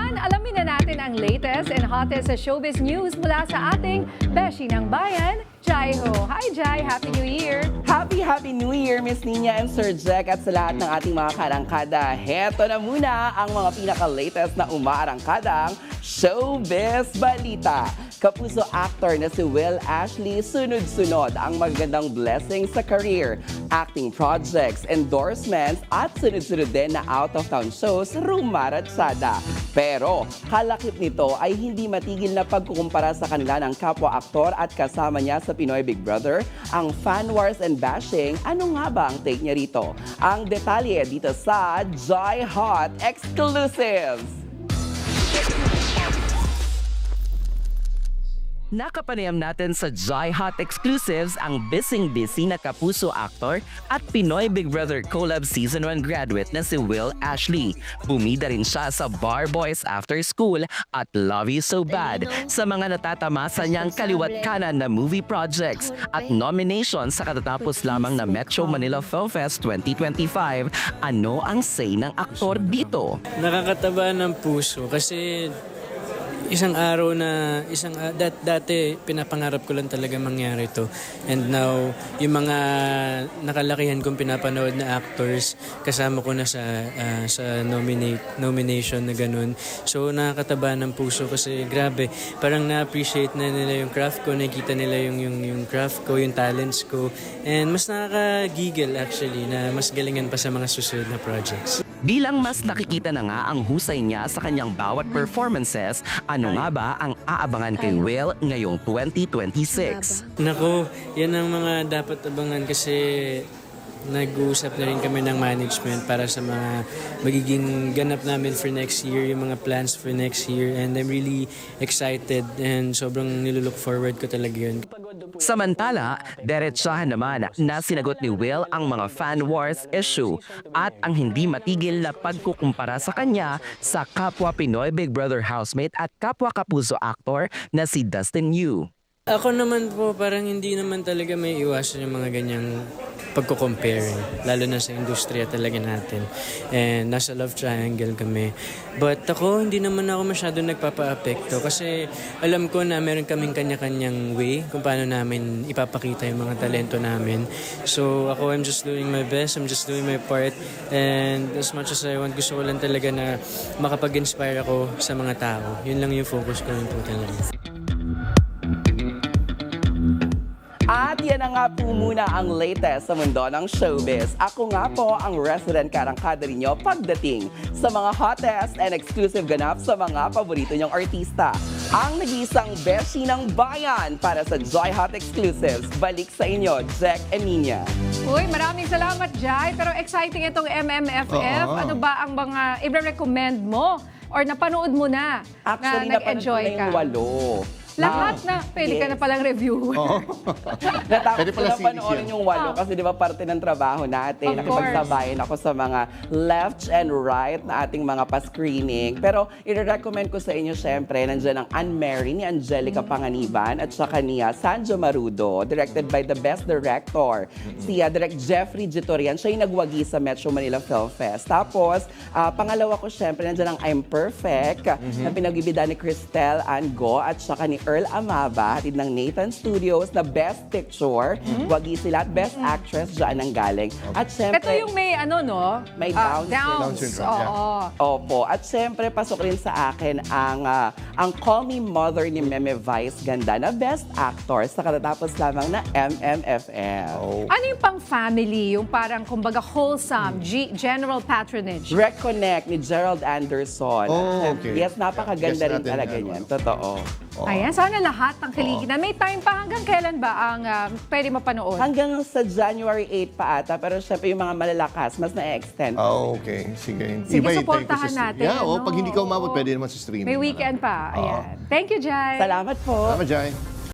naman, alamin na natin ang latest and hottest sa showbiz news mula sa ating Beshi ng Bayan, Jai Ho. Hi Jai, Happy New Year! Happy New Year, Miss Nina and Sir Jack at sa lahat ng ating mga karangkada. Heto na muna ang mga pinaka-latest na umaarangkadang showbiz balita. Kapuso actor na si Will Ashley, sunod-sunod ang magagandang blessings sa career, acting projects, endorsements at sunod-sunod din na out-of-town shows rumaratsada. Pero kalakip nito ay hindi matigil na pagkukumpara sa kanila ng kapwa-aktor at kasama niya sa Pinoy Big Brother, ang fan wars and bashing. Ano nga ba ang take niya rito? Ang detalye dito sa Joy Hot Exclusives! Nakapanayam natin sa Joy Hot Exclusives ang busy na kapuso actor at Pinoy Big Brother Collab Season 1 graduate na si Will Ashley. Bumida rin siya sa Bar Boys After School at Love You So Bad sa mga natatamasa niyang kaliwat kanan na movie projects at nomination sa katatapos lamang na Metro Manila Film Fest 2025. Ano ang say ng aktor dito? Nakakataba ng puso kasi isang araw na dati pinapangarap ko lang talaga mangyari to, and now yung mga nakalakihan kong pinapanood na actors kasama ko na sa nomination na ganun. So nakakataba ng puso kasi grabe, parang na-appreciate na nila yung craft ko, nakita nila yung craft ko, yung talents ko, and mas nakakagigil actually na mas galingan pa sa mga susunod na projects. Bilang mas nakikita na nga ang husay niya sa kanyang bawat performances, ano nga ba ang aabangan kay Will ngayong 2026? Nako, yan ang mga dapat abangan kasi nag-uusap na rin kami ng management para sa mga magiging ganap namin for next year, yung mga plans for next year, and I'm really excited and sobrang nilulook forward ko talaga yun. Samantala, diretsahan naman na sinagot ni Will ang mga fan wars issue at ang hindi matigil na pagkukumpara sa kanya sa kapwa Pinoy Big Brother housemate at kapwa kapuso actor na si Dustin Yu. Ako naman po, parang hindi naman talaga may iwasan yung mga ganyang pagko-compare, lalo na sa industriya talaga natin. And nasa love triangle kami. But ako, hindi naman ako masyado nagpapa-apekto kasi alam ko na meron kaming kanya-kanyang way kung paano namin ipapakita yung mga talento namin. So ako, I'm just doing my best, I'm just doing my part, and as much as I want, gusto ko lang talaga na makapag-inspire ako sa mga tao. Yun lang yung focus ko rin po talaga. At yan na nga po muna ang latest sa mundo ng showbiz. Ako nga po ang resident karangkada ninyo pagdating sa mga hottest and exclusive ganap sa mga paborito niyong artista. Ang nag-iisang beshi ng bayan para sa Joy Hot Exclusives. Balik sa inyo, Jack and Nina. Uy, maraming salamat Jai, pero exciting itong MMFF. Ano ba ang mga i-recommend mo or napanood mo na Actually, na nag-enjoy napanood ko na ka? yung 8. Lahat na, pwede ka na palang reviewer. Natapos Pwede ko pala na series panoorin yan. yung 8 kasi di ba parte ng trabaho natin. Of Nakipagsabayan ako sa mga left and right na ating mga pa-screening. Pero i-recommend ko sa inyo syempre, nandiyan ang Unmarried ni Angelica Panganiban at saka niya Sanjo Marudo, directed by the best director, si Direct Jeffrey Jitorian. Siya yung nagwagi sa Metro Manila Film Fest. Tapos, pangalawa ko syempre, nandiyan ang I'm Perfect na pinagbibida ni Cristel Ango at saka ni Earl Amaba, hatid ng Nathan Studios na Best Picture. Wagi sila at Best Actress dyan ang galing. At syempre, Ito yung may ano, no? May Down Down syndrome, yeah. Oo. opo. At syempre, pasok rin sa akin ang Call Me Mother ni Meme Vice Ganda na Best Actor sa katatapos lamang na MMFF. Ano yung pang-family? Yung parang, kumbaga, wholesome, general patronage? Reconnect ni Gerald Anderson. Oh, okay. Yes, napakaganda Guess rin natin talaga yan, niyan. ano. Totoo. Ayan, sana lahat ng kilikinan. May time pa hanggang kailan ba ang pwede mapanood? Hanggang sa January 8 pa ata, pero syempre yung mga malalakas, mas na-extend. Okay. Sige. Sige, Iba-hintayin ko supportahan sa natin, Yeah, ano? pag hindi ka umabot, pwede naman sa streaming. May weekend pa. Ayan. Thank you, Jai. Salamat po. Salamat, Jai.